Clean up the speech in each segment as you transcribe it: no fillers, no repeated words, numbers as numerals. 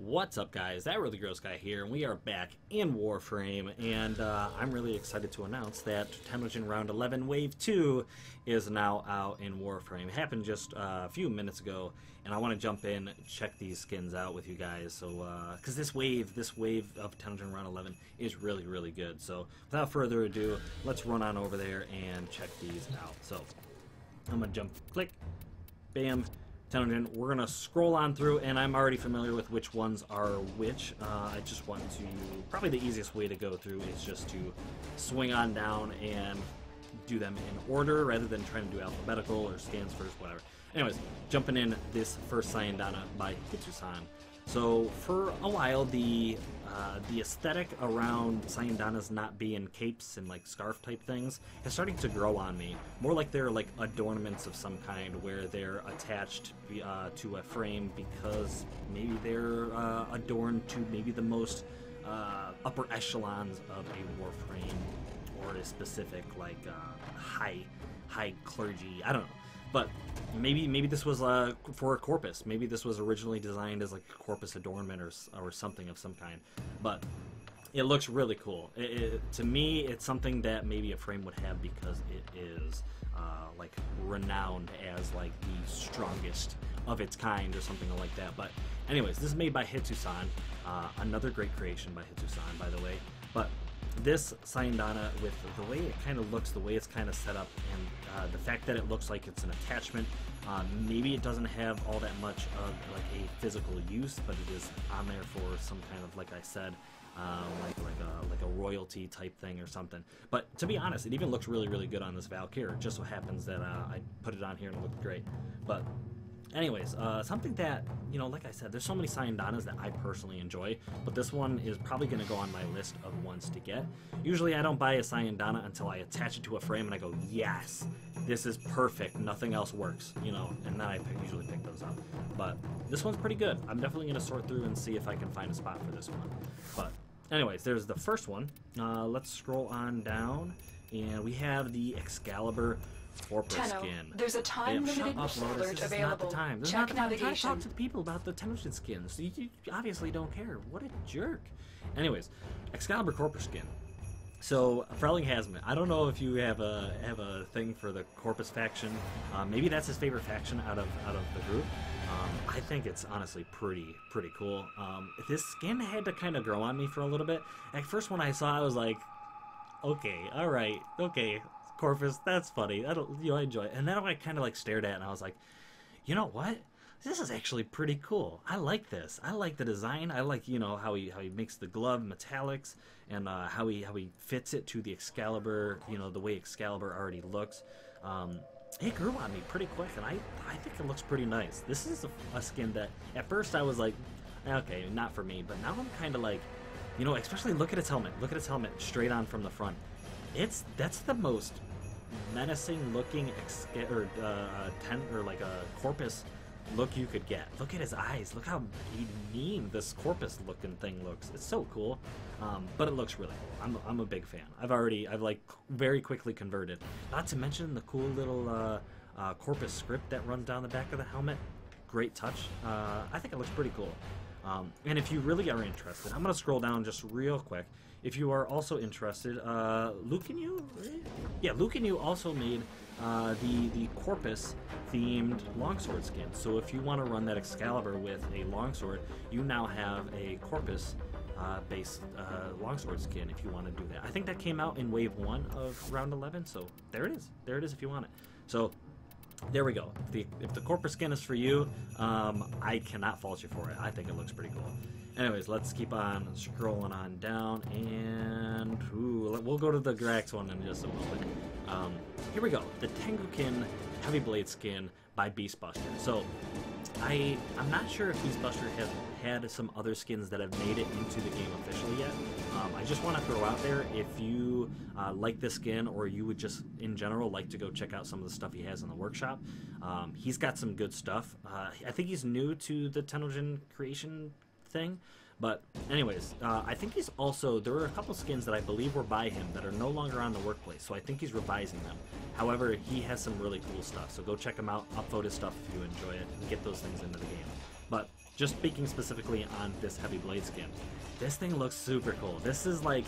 What's up, guys? That Really Gross Guy here, and we are back in Warframe, and I'm really excited to announce that Tennogen Round 11 Wave 2 is now out in Warframe. It happened just a few minutes ago, and I want to jump in, check these skins out with you guys, so, because this wave of Tennogen Round 11 is really, really good. So, without further ado, let's run on over there and check these out. So, I'm going to jump, click, bam, Tennogen. We're going to scroll on through, and I'm already familiar with which ones are which. I just want to, probably the easiest way to go through is just to swing on down and do them in order rather than trying to do alphabetical or scans first, whatever. Anyways, jumping in this first Donna by Hitsusan. So for a while, the aesthetic around Donnas not being capes and like scarf type things is starting to grow on me. More like they're like adornments of some kind, where they're attached to a frame because maybe they're adorned to maybe the most upper echelons of a Warframe or a specific like high clergy. I don't know. But maybe this was for a Corpus. Maybe this was originally designed as like a Corpus adornment or something of some kind. But it looks really cool. To me, it's something that maybe a frame would have because it is like renowned as like the strongest of its kind or something like that. But anyways, this is made by Hitsusan. Another great creation by Hitsusan, by the way. But this Donna, with the way it kind of looks, the way it's kind of set up, and the fact that it looks like it's an attachment, maybe it doesn't have all that much of like a physical use, but it is on there for some kind of, like I said, like a royalty type thing or something. But to be honest, it even looks really, really good on this Valkyrie. It just so happens that I put it on here and it looked great. But anyways, something that, you know, like I said, there's so many Donnas that I personally enjoy, but this one is probably going to go on my list of ones to get. Usually I don't buy a Donna until I attach it to a frame and I go, yes, this is perfect, nothing else works, you know, and then I usually pick those up. But this one's pretty good. I'm definitely going to sort through and see if I can find a spot for this one. But anyways, there's the first one. Let's scroll on down, and we have the Excalibur Corpus skin. There's a time-limited alert available. Not the time. There's not the time to talk to the people about the Tennogen skins. You obviously don't care. What a jerk. Anyways, Excalibur Corpus skin. So, Frelling Hasman, I don't know if you have a thing for the Corpus faction. Maybe that's his favorite faction out of the group. I think it's honestly pretty cool. This skin had to kind of grow on me for a little bit. At first, when I saw it, I was like, okay, all right, okay, Corpus, that's funny. I enjoy it. And then I kind of like stared at it and I was like, you know what? This is actually pretty cool. I like this. I like the design. I like, you know, how he makes the glove metallics, and how he fits it to the Excalibur, you know, the way Excalibur already looks. It grew on me pretty quick, and I think it looks pretty nice. This is a skin that at first I was like, okay, not for me, but now I'm kind of like, you know, especially look at its helmet. Look at its helmet straight on from the front. That's the most menacing looking Corpus look you could get. Look at his eyes. Look how mean this Corpus looking thing looks. It's so cool. But it looks really cool. I'm a big fan. I've like very quickly converted. Not to mention the cool little Corpus script that runs down the back of the helmet. Great touch. I think it looks pretty cool. And if you really are interested, I'm going to scroll down just real quick. If you are also interested, Lucanyu also made the Corpus themed longsword skin. So if you want to run that Excalibur with a longsword, you now have a Corpus based longsword skin if you want to do that. I think that came out in Wave 1 of Round 11, so there it is. There it is if you want it. So there we go. If the Corpus skin is for you, I cannot fault you for it. I think it looks pretty cool. Anyways, let's keep on scrolling on down, and we'll go to the Grax one in just a moment. Here we go. The Tennogen Heavy Blade skin by Beastbuster. So, I'm not sure if Beastbuster has had some other skins that have made it into the game officially yet. I just want to throw out there, if you like this skin, or you would just, in general, like to go check out some of the stuff he has in the workshop, he's got some good stuff. I think he's new to the Tennogen creation thing, but anyways, I think he's also, there are a couple skins that I believe were by him that are no longer on the workplace, so I think he's revising them. However, he has some really cool stuff, so go check him out, upvote his stuff if you enjoy it, and get those things into the game. But just speaking specifically on this heavy blade skin, this thing looks super cool. This is like,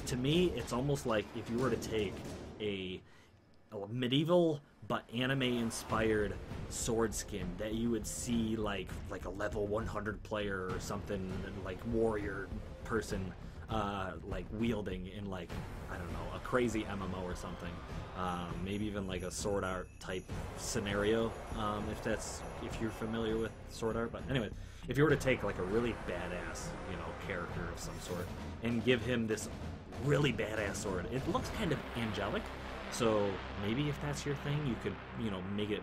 to me, it's almost like if you were to take a medieval but anime-inspired sword skin that you would see like a level 100 player or something, like warrior person like wielding in like, I don't know, a crazy MMO or something. Maybe even like a sword art type scenario, if you're familiar with sword art. But anyway, if you were to take like a really badass, you know, character of some sort and give him this really badass sword, it looks kind of angelic. So maybe if that's your thing, you could, you know, make it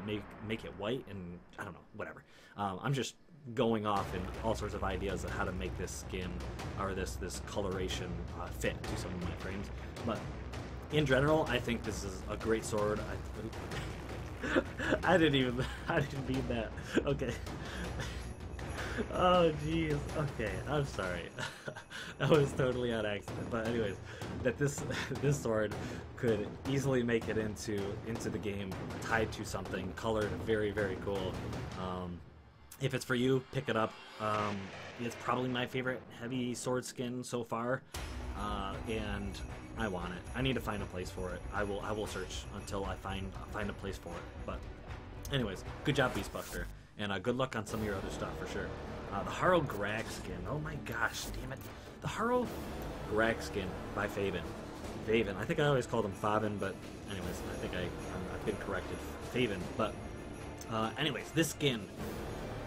white, and I don't know, whatever. I'm just going off in all sorts of ideas of how to make this skin or this coloration fit to some of my frames. But in general, I think this is a great sword. I didn't mean that. Okay. Oh jeez. Okay, I'm sorry. That was totally on accident. But anyways, that this sword could easily make it into the game tied to something, colored very, very cool. If it's for you, pick it up. It's probably my favorite heavy sword skin so far, and I want it. I need to find a place for it. I will search until I find a place for it. But anyways, good job, Beastbuster, and good luck on some of your other stuff for sure. The Harrow Grag skin. Oh my gosh, damn it! The Harrow Grag skin by Faven. I think I always called him Faven, but anyways, I think I've been corrected. Faven. But anyways, this skin,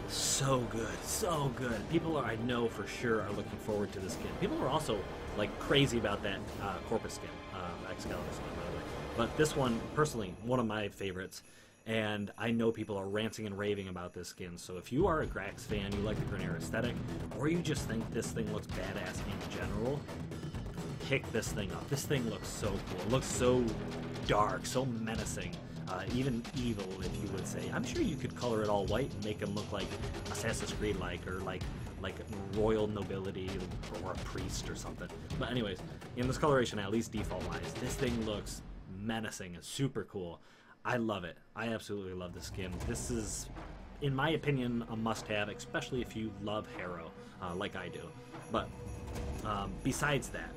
so good. People I know for sure are looking forward to this skin. People are also like crazy about that Corpus skin, Excalibur skin, by the way. But this one, personally, one of my favorites. And I know people are ranting and raving about this skin, so if you are a Grax fan, you like the Grenier aesthetic, or you just think this thing looks badass in general, pick this thing up. This thing looks so cool. It looks so dark, so menacing, even evil, if you would say. I'm sure you could color it all white and make him look like Assassin's Creed-like, or like royal nobility, or a priest or something. But anyways, in this coloration, at least default-wise, this thing looks menacing and super cool. I love it. I absolutely love this skin. This is, in my opinion, a must-have, especially if you love Harrow, like I do. But besides that,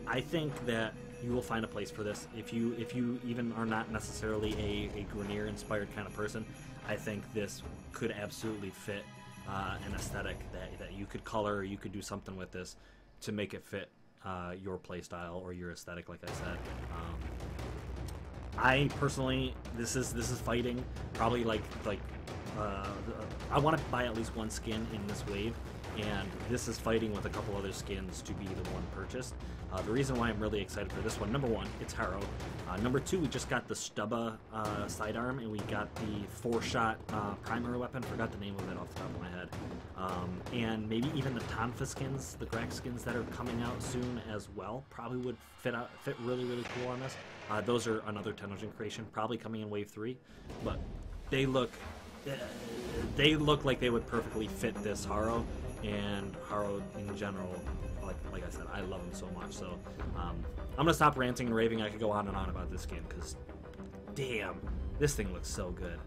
I think that you will find a place for this. If you even are not necessarily a Grenier-inspired kind of person, I think this could absolutely fit an aesthetic that you could color, or you could do something with this to make it fit your playstyle or your aesthetic, like I said. I personally, this is fighting. Probably I want to buy at least one skin in this wave, and this is fighting with a couple other skins to be the one purchased. The reason why I'm really excited for this one, number one, it's Harrow. Number two, we just got the Stubba sidearm, and we got the 4-shot primary weapon. Forgot the name of it off the top of my head. And maybe even the Tonfa skins, the Grax skins that are coming out soon as well, probably would fit really, really cool on this. Those are another Tennogen creation, probably coming in Wave 3, but they look like they would perfectly fit this Harrow, and Harrow in general, like I said, I love him so much. So I'm gonna stop ranting and raving. I could go on and on about this game because, damn, this thing looks so good.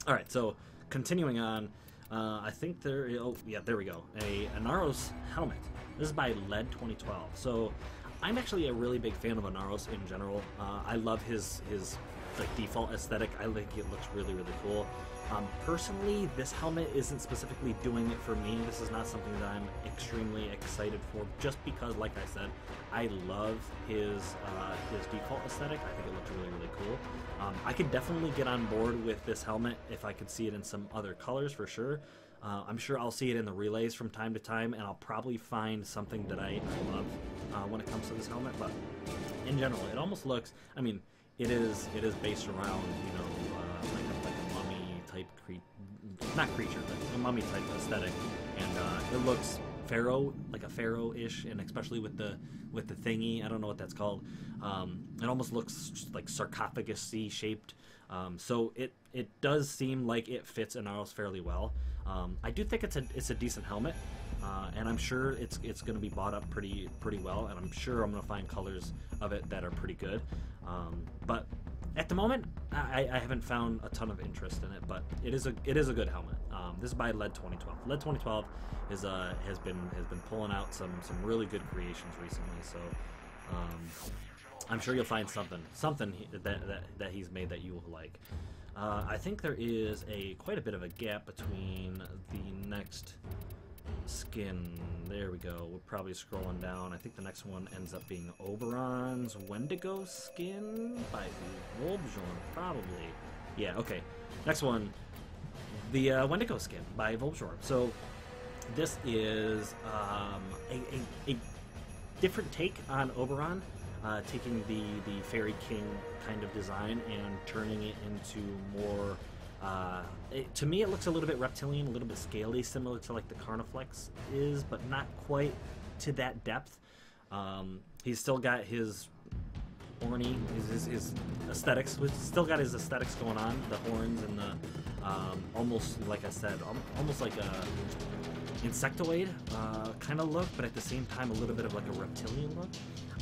All right, so continuing on, I think there we go. A Inaros helmet. This is by LED 2012. So I'm actually a really big fan of Inaros in general. I love his like default aesthetic. I think it looks really, really cool. Personally, this helmet isn't specifically doing it for me. This is not something that I'm extremely excited for, just because, like I said, I love his default aesthetic. I think it looks really, really cool. I could definitely get on board with this helmet if I could see it in some other colors, for sure. I'm sure I'll see it in the relays from time to time, and I'll probably find something that I love when it comes to this helmet. But in general, it almost looks, I mean, it is based around, you know, like a mummy type not creature, but a mummy type aesthetic, and it looks like a pharaoh-ish, and especially with the thingy, I don't know what that's called. It almost looks like sarcophagus-y shaped. So it does seem like it fits Inaros fairly well. I do think it's a decent helmet, and I'm sure it's going to be bought up pretty well, and I'm sure I'm going to find colors of it that are pretty good. But at the moment, I haven't found a ton of interest in it, but it is a good helmet. This is by Lead 2012. Lead 2012 is has been pulling out some really good creations recently. So I'm sure you'll find something that he's made that you will like. I think there is quite a bit of a gap between the next skin. There we go. We're probably scrolling down. I think the next one ends up being Oberon's Wendigo skin by Wobble, probably. Yeah, okay. Next one, the Wendigo skin by Wobble. So this is a different take on Oberon, taking the Fairy King kind of design and turning it into more... to me, it looks a little bit reptilian, a little bit scaly, similar to like the Carniflex is, but not quite to that depth. He's still got his horny, his aesthetics. He's still got his aesthetics going on, the horns and the almost, like I said, almost like a insectoid kind of look, but at the same time a little bit of like a reptilian look.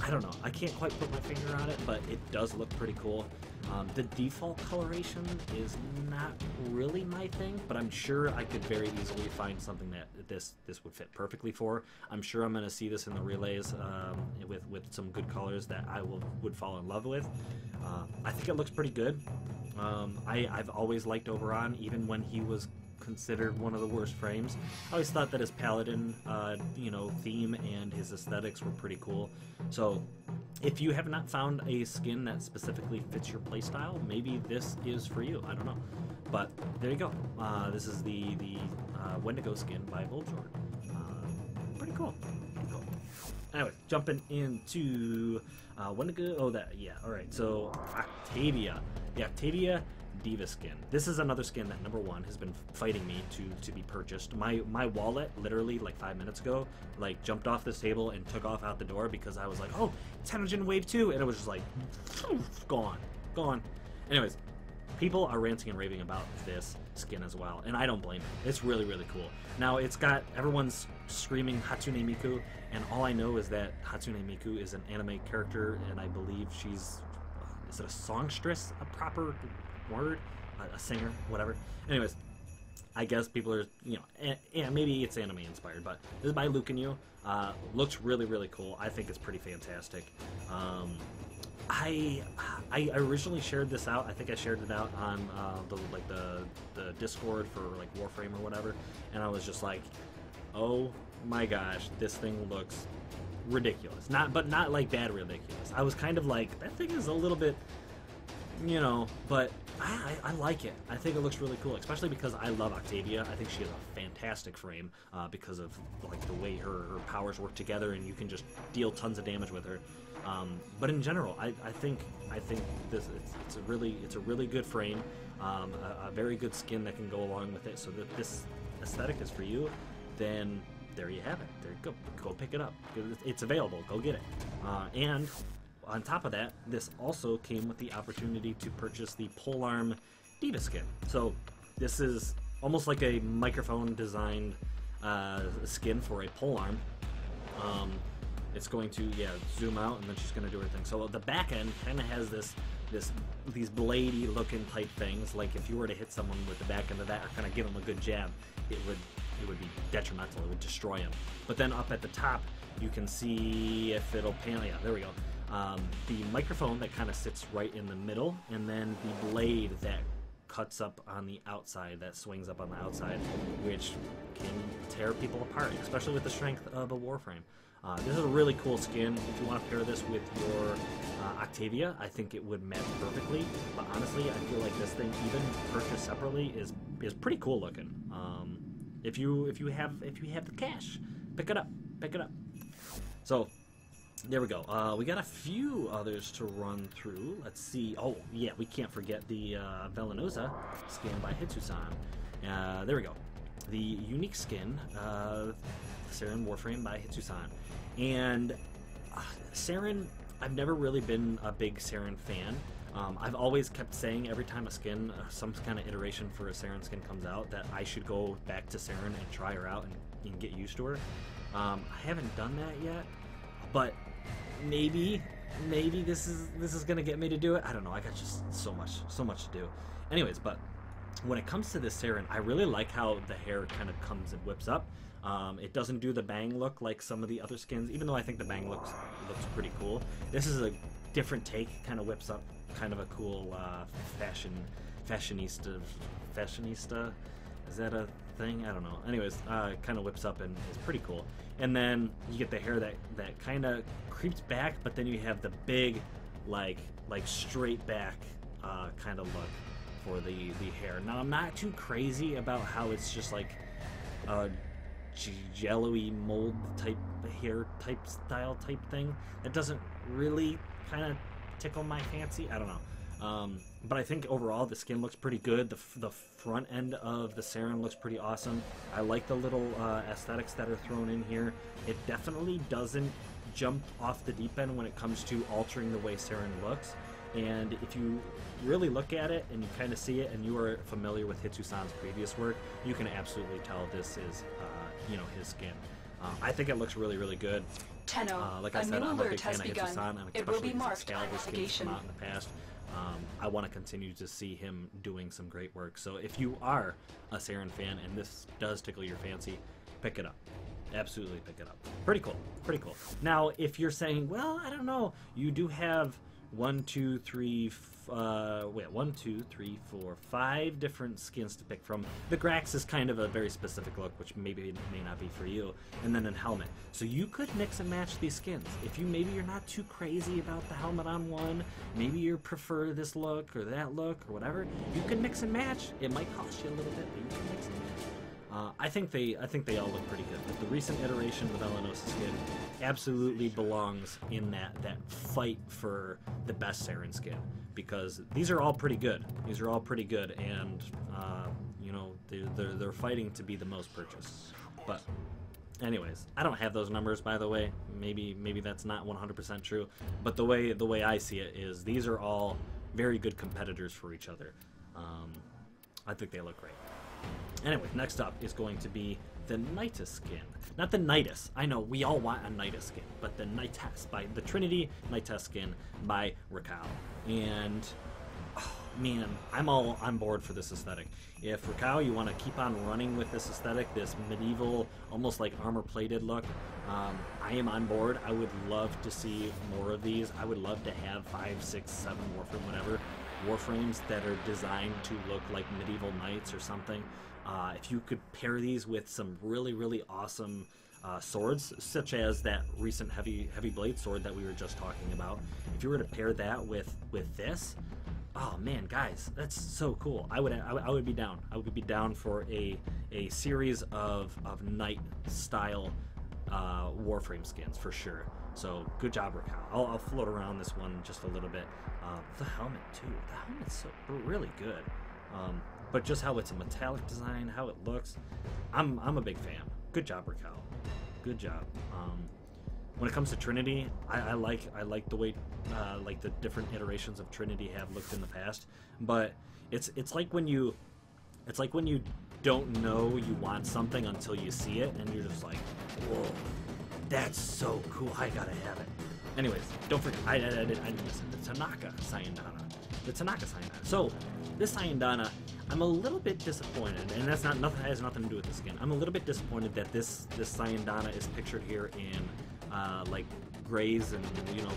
I don't know. I can't quite put my finger on it, but it does look pretty cool. The default coloration is not really my thing, but I'm sure I could very easily find something that this would fit perfectly for. I'm sure I'm going to see this in the relays with some good colors that I would fall in love with. I think it looks pretty good. I've always liked Oberon, even when he was considered one of the worst frames. I always thought that his paladin, theme and his aesthetics were pretty cool. So, if you have not found a skin that specifically fits your playstyle, maybe this is for you. I don't know, but there you go. This is the Wendigo skin by Wobble. Pretty cool. Pretty cool. Anyway, jumping into Wendigo. Oh, all right. So Octavia, the Octavia Diva skin. This is another skin that, number one, has been fighting me to be purchased. My wallet literally like 5 minutes ago like jumped off this table and took off out the door because I was like, oh, Tennogen Wave 2, and it was just like gone. Anyways, people are ranting and raving about this skin as well, and I don't blame it. It's really, really cool. Now, it's got everyone's screaming Hatsune Miku, and all I know is that Hatsune Miku is an anime character, and I believe she's is it a songstress, a proper word, a singer, whatever. Anyways, I guess people are, maybe it's anime inspired, but this is by Lucanio. Looks really, really cool. I think it's pretty fantastic. I originally shared this out. I think I shared it out on the Discord for like Warframe or whatever, and I was just like, oh my gosh, this thing looks ridiculous. But not like bad ridiculous. I was kind of like, that thing is a little bit, but I like it. I think it looks really cool, especially because I love Octavia. I think she has a fantastic frame because of like the way her powers work together, and you can just deal tons of damage with her. But in general, I think this it's a really good frame, a very good skin that can go along with it. So that this aesthetic is for you, then there you have it. There you go pick it up. It's available. Go get it. And on top of that, this also came with the opportunity to purchase the Polearm Diva skin. So this is almost like a microphone designed skin for a polearm. It's going to zoom out, and then she's going to do her thing. So the back end kind of has these bladey looking type things. Like if you were to hit someone with the back end of that, or kind of give them a good jab, it would be detrimental. It would destroy them. But then up at the top, you can see if it'll pan. Yeah, there we go. The microphone that kind of sits right in the middle, and then the blade that cuts up on the outside, that swings up on the outside, which can tear people apart, especially with the strength of a Warframe. This is a really cool skin. If you want to pair this with your Octavia, I think it would match perfectly. But honestly, I feel like this thing, even purchased separately, is pretty cool looking. If you have the cash, pick it up. So there we go. We got a few others to run through. Let's see. Oh yeah, we can't forget the Velenosa skin by Hitsusan. There we go. The unique skin, Sarin Warframe by Hitsusan. And Sarin, I've never really been a big Sarin fan. I've always kept saying every time a skin, some kind of iteration for a Sarin skin comes out, that I should go back to Sarin and try her out and get used to her. I haven't done that yet, but maybe this is gonna get me to do it. I don't know. I got just so much to do. Anyways, but when it comes to this Sarin, I really like how the hair kind of comes and whips up. It doesn't do the bang look like some of the other skins, even though I think the bang looks pretty cool. This is a different take, kind of whips up, kind of a cool fashionista. Is that a thing? I don't know. Anyways, kind of whips up and is pretty cool. And then you get the hair that kind of creeps back, but then you have the big, like straight back kind of look for the hair. Now I'm not too crazy about how it's just like a jello-y mold type hair type style type thing. It doesn't really kind of tickle my fancy. I don't know. But I think overall the skin looks pretty good. The front end of the Sarin looks pretty awesome. I like the little aesthetics that are thrown in here. It definitely doesn't jump off the deep end when it comes to altering the way Sarin looks. And if you really look at it and you kind of see it and you are familiar with Hitsu-san's previous work, you can absolutely tell this is, his skin. I think it looks really, really good. Tenno, like I said, I'm a big fan of Hitsu-san, and it will be especially his marked Excalibur by skins navigation. come out in the past. I want to continue to see him doing some great work. So if you are a Sarin fan and this does tickle your fancy, pick it up. Absolutely pick it up. Pretty cool. Pretty cool. Now, if you're saying, well, I don't know, you do have 5 different skins to pick from. The Grax is kind of a very specific look, which maybe may not be for you, and then a helmet. So you could mix and match these skins. If you're not too crazy about the helmet on one, maybe you prefer this look or that look or whatever, you can mix and match. It might cost you a little bit, but you can mix and match. I think they all look pretty good. But the recent iteration of the Velenosa skin absolutely belongs in that fight for the best Sarin skin, because these are all pretty good. These are all pretty good, and they're fighting to be the most purchased. But anyways, I don't have those numbers, by the way. Maybe that's not 100% true. But the way I see it is these are all very good competitors for each other. I think they look great. Anyway, next up is going to be the Nidus skin. Not the Nidus. I know, we all want a Nidus skin, but the Nidus, by the Trinity Nidus skin by Raquel. And, oh, man, I'm all on board for this aesthetic. If Raquel, you want to keep on running with this aesthetic, this medieval, almost like armor-plated look, I am on board. I would love to see more of these. I would love to have 5, 6, 7 Warframe, whatever, Warframes that are designed to look like medieval knights or something. If you could pair these with some really, really awesome swords, such as that recent heavy blade sword that we were just talking about, if you were to pair that with this, oh man, guys, that's so cool. I would be down. I would be down for a series of knight style Warframe skins for sure. So good job, Raquel. I'll float around this one just a little bit. The helmet too. The helmet's so really good. But just how it's a metallic design, how it looks, I'm a big fan. Good job, Raquel. Good job. When it comes to Trinity, I like the way like the different iterations of Trinity have looked in the past. But it's like when you don't know you want something until you see it, and you're just like, whoa, that's so cool. I gotta have it. Anyways, don't forget, I didn't miss it. The Tanaka Sayandana. The Tanaka Sayandana. So, this Sayandana, I'm a little bit disappointed, and that's has nothing to do with the skin. I'm a little bit disappointed that this Sayandana is pictured here in like grays and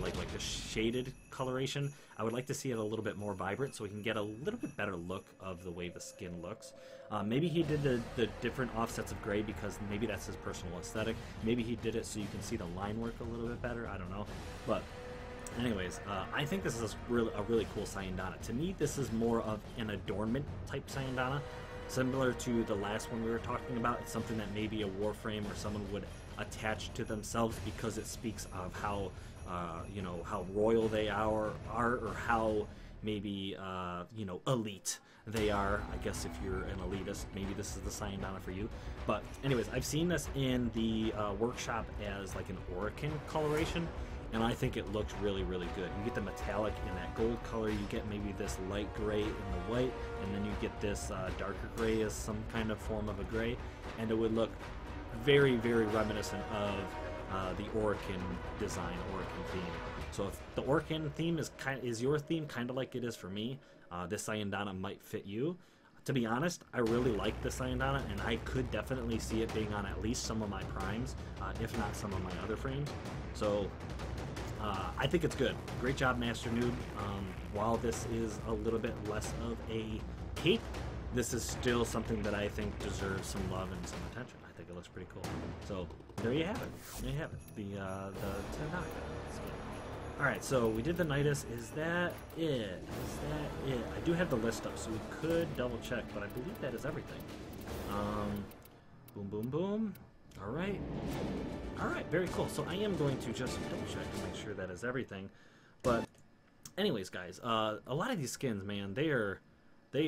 like a shaded coloration. I would like to see it a little bit more vibrant so we can get a little bit better look of the way the skin looks. Maybe he did the different offsets of gray because maybe that's his personal aesthetic. Maybe he did it so you can see the line work a little bit better. I don't know. But anyways, I think this is a really cool Sayandana. To me, this is more of an adornment type Sayandana, similar to the last one we were talking about. It's something that maybe a Warframe or someone would attach to themselves because it speaks of how how royal they are or how maybe elite they are. I guess if you're an elitist, maybe this is the Sayandana for you. But anyways, I've seen this in the workshop as like an Orokin coloration, and I think it looks really, really good. You get the metallic in that gold color, you get maybe this light gray in the white, and then you get this darker gray as some kind of form of a gray, and it would look very, very reminiscent of the Orokin design, Orokin theme. So if the Orokin theme is your theme, kind of like it is for me, this Sayandana might fit you. to be honest, I really like the sign on it, and I could definitely see it being on at least some of my primes, if not some of my other frames. So I think it's good. Great job, Master Noob. While this is a little bit less of a cape, this is still something that I think deserves some love and some attention. I think it looks pretty cool. So there you have it. There you have it. The Tennogen skin. All right, so we did the Nidus. Is that it? Is that it? I do have the list up, so we could double check, but I believe that is everything. Boom, boom, boom. All right. All right, very cool. So I am going to just double check to make sure that is everything. But anyways, guys, a lot of these skins, man, they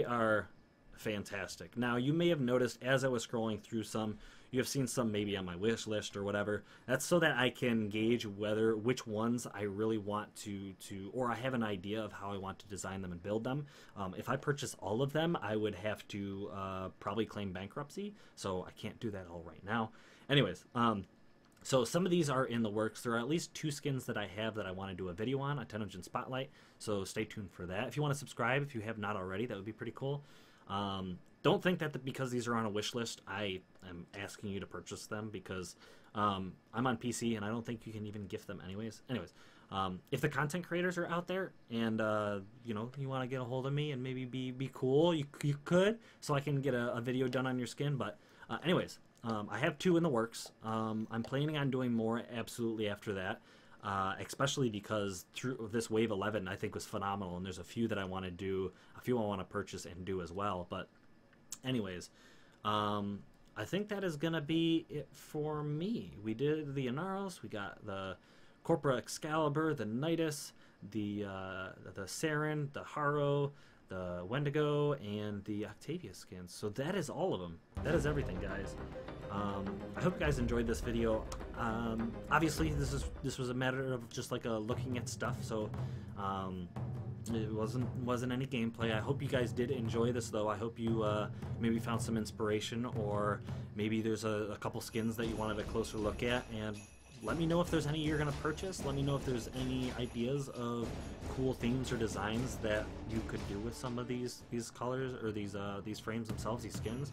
are fantastic. Now, you may have noticed as I was scrolling through some, you have seen some maybe on my wish list or whatever. That's so that I can gauge which ones I really want to or I have an idea of how I want to design them and build them. If I purchase all of them, I would have to probably claim bankruptcy, so I can't do that all right now. Anyways, so some of these are in the works. There are at least 2 skins that I have that I want to do a video on, a Tennogen Spotlight, so stay tuned for that. If you want to subscribe, if you have not already, that would be pretty cool. Don't think that because these are on a wish list, I am asking you to purchase them, because I'm on PC and I don't think you can even gift them anyways. Anyways, if the content creators are out there and you know, you want to get a hold of me and maybe be cool, you could, so I can get a video done on your skin. But anyways, I have 2 in the works. I'm planning on doing more absolutely after that. Especially because through this Wave 11 I think was phenomenal, and there's a few that I want to do, a few I want to purchase and do as well. But anyways, I think that is gonna be it for me. We did the Inaros, we got the Corpus Excalibur, the Nidus, the Sarin, the Haro, the Wendigo, and the Octavia skins. So that is all of them. That is everything, guys. I hope you guys enjoyed this video. Obviously, this was a matter of just like looking at stuff, so it wasn't any gameplay. I hope you guys did enjoy this, though. I hope you maybe found some inspiration, or maybe there's a couple skins that you wanted a closer look at, and let me know if there's any you're going to purchase. Let me know if there's any ideas of cool themes or designs that you could do with some of these colors or these frames themselves, these skins.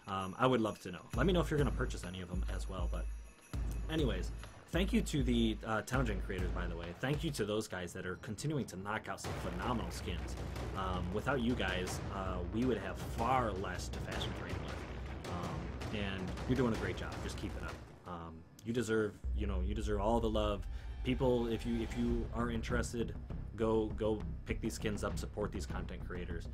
I would love to know. Let me know if you're going to purchase any of them as well. But anyways, thank you to the Tennogen creators, by the way. Thank you to those guys that are continuing to knock out some phenomenal skins. Without you guys, we would have far less to fashion trade with. And you're doing a great job. Just keep it up. You deserve all the love. People, if you are interested, go pick these skins up, support these content creators.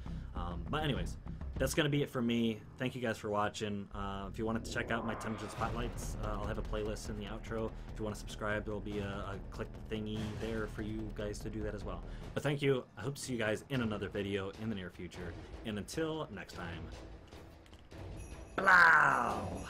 But anyways, that's going to be it for me. Thank you guys for watching. If you wanted to check out my Tennogen Spotlights, I'll have a playlist in the outro. If you want to subscribe, there'll be a click thingy there for you guys to do that as well. But thank you. I hope to see you guys in another video in the near future. And until next time, blow!